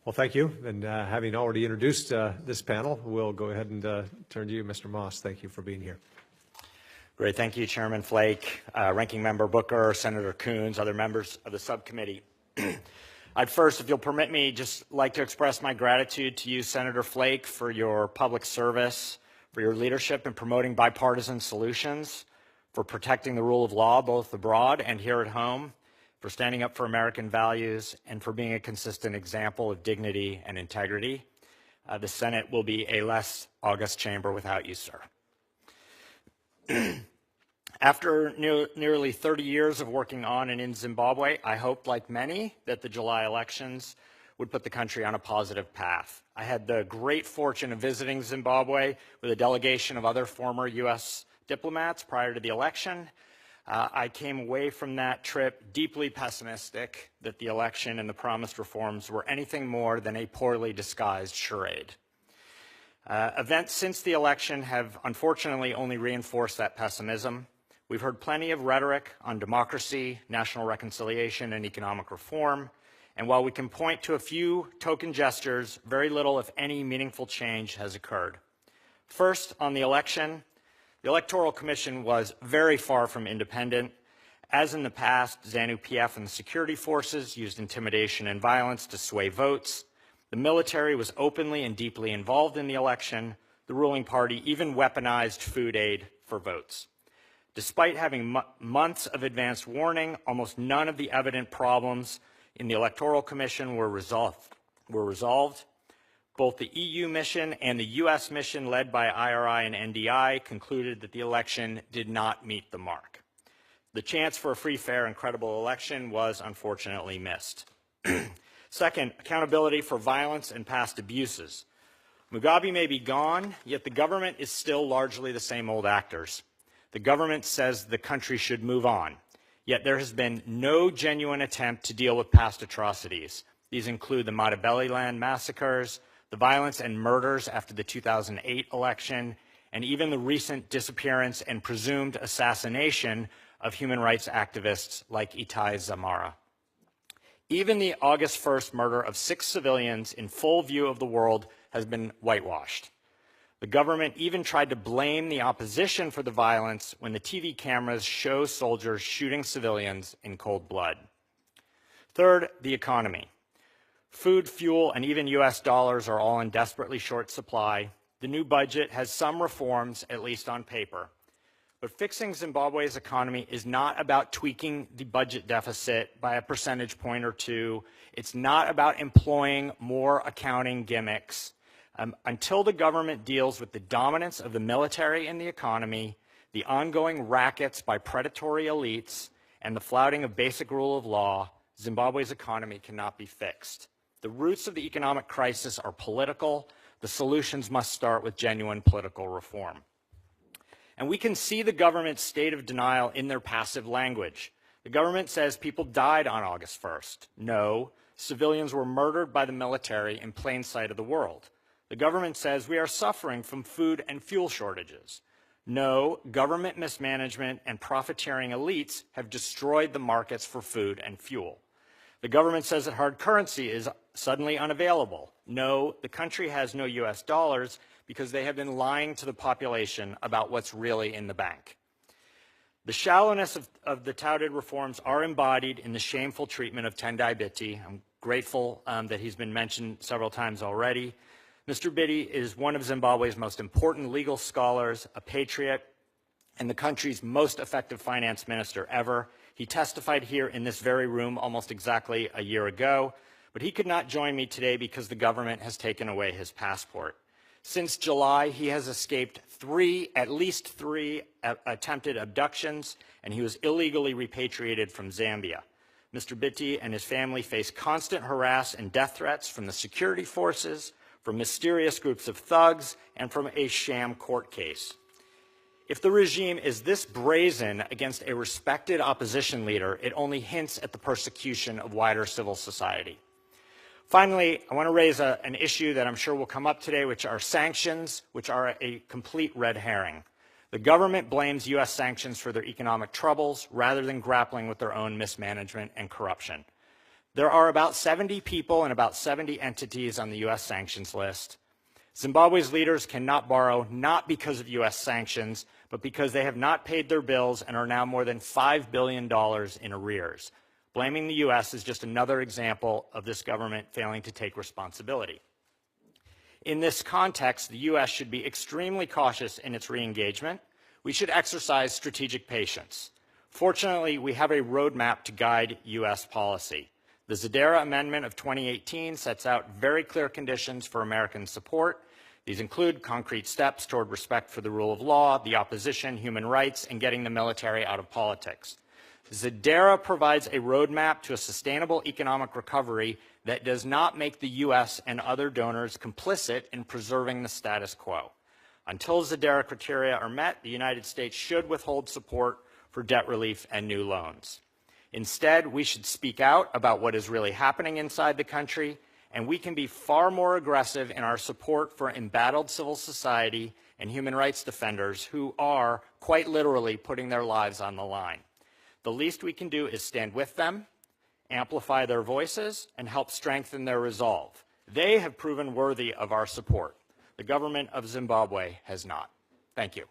Well, thank you. And having already introduced this panel, we'll go ahead and turn to you, Mr. Moss. Thank you for being here. Great. Thank you, Chairman Flake, Ranking Member Booker, Senator Coons, other members of the subcommittee. I'd first, if you'll permit me, just like to express my gratitude to you, Senator Flake, for your public service, for your leadership in promoting bipartisan solutions, for protecting the rule of law both abroad and here at home, for standing up for American values, and for being a consistent example of dignity and integrity. The Senate will be a less august chamber without you, sir. After nearly 30 years of working on and in Zimbabwe, I hoped, like many, that the July elections would put the country on a positive path. I had the great fortune of visiting Zimbabwe with a delegation of other former U.S. diplomats prior to the election. I came away from that trip deeply pessimistic that the election and the promised reforms were anything more than a poorly disguised charade. Events since the election have unfortunately only reinforced that pessimism. We've heard plenty of rhetoric on democracy, national reconciliation, and economic reform. And while we can point to a few token gestures, very little, if any, meaningful change has occurred. First, on the election, the Electoral Commission was very far from independent. As in the past, ZANU-PF and the security forces used intimidation and violence to sway votes. The military was openly and deeply involved in the election. The ruling party even weaponized food aid for votes. Despite having months of advance warning, almost none of the evident problems in the Electoral Commission were resolved. Both the EU mission and the US mission led by IRI and NDI concluded that the election did not meet the mark. The chance for a free, fair, and credible election was unfortunately missed. Second, accountability for violence and past abuses. Mugabe may be gone, yet the government is still largely the same old actors. The government says the country should move on, yet there has been no genuine attempt to deal with past atrocities. These include the Matabeleland massacres, the violence and murders after the 2008 election, and even the recent disappearance and presumed assassination of human rights activists like Itai Zamara. Even the August 1st murder of 6 civilians in full view of the world has been whitewashed. The government even tried to blame the opposition for the violence when the TV cameras show soldiers shooting civilians in cold blood. Third, the economy. Food, fuel, and even US dollars are all in desperately short supply. The new budget has some reforms, at least on paper. But fixing Zimbabwe's economy is not about tweaking the budget deficit by a percentage point or two. It's not about employing more accounting gimmicks. Until the government deals with the dominance of the military in the economy, the ongoing rackets by predatory elites, and the flouting of basic rule of law, Zimbabwe's economy cannot be fixed. The roots of the economic crisis are political. The solutions must start with genuine political reform. And we can see the government's state of denial in their passive language. The government says people died on August 1st. No, civilians were murdered by the military in plain sight of the world. The government says we are suffering from food and fuel shortages. No, government mismanagement and profiteering elites have destroyed the markets for food and fuel. The government says that hard currency is suddenly unavailable. No, the country has no US dollars because they have been lying to the population about what's really in the bank. The shallowness of the touted reforms are embodied in the shameful treatment of Tendai Biti. I'm grateful that he's been mentioned several times already. Mr. Biti is one of Zimbabwe's most important legal scholars, a patriot, and the country's most effective finance minister ever. He testified here in this very room almost exactly a year ago, but he could not join me today because the government has taken away his passport. Since July, he has escaped at least three attempted abductions, and he was illegally repatriated from Zambia. Mr. Biti and his family face constant harass and death threats from the security forces, from mysterious groups of thugs, and from a sham court case. If the regime is this brazen against a respected opposition leader, it only hints at the persecution of wider civil society. Finally, I want to raise an issue that I'm sure will come up today, which are sanctions, which are a complete red herring. The government blames US sanctions for their economic troubles rather than grappling with their own mismanagement and corruption. There are about 70 people and about 70 entities on the U.S. sanctions list. Zimbabwe's leaders cannot borrow not because of U.S. sanctions, but because they have not paid their bills and are now more than $5 billion in arrears. Blaming the U.S. is just another example of this government failing to take responsibility. In this context, the U.S. should be extremely cautious in its re-engagement. We should exercise strategic patience. Fortunately, we have a roadmap to guide U.S. policy. The Zadera Amendment of 2018 sets out very clear conditions for American support. These include concrete steps toward respect for the rule of law, the opposition, human rights, and getting the military out of politics. Zadera provides a roadmap to a sustainable economic recovery that does not make the U.S. and other donors complicit in preserving the status quo. Until Zadera criteria are met, the United States should withhold support for debt relief and new loans. Instead, we should speak out about what is really happening inside the country, and we can be far more aggressive in our support for embattled civil society and human rights defenders who are, quite literally, putting their lives on the line. The least we can do is stand with them, amplify their voices, and help strengthen their resolve. They have proven worthy of our support. The government of Zimbabwe has not. Thank you.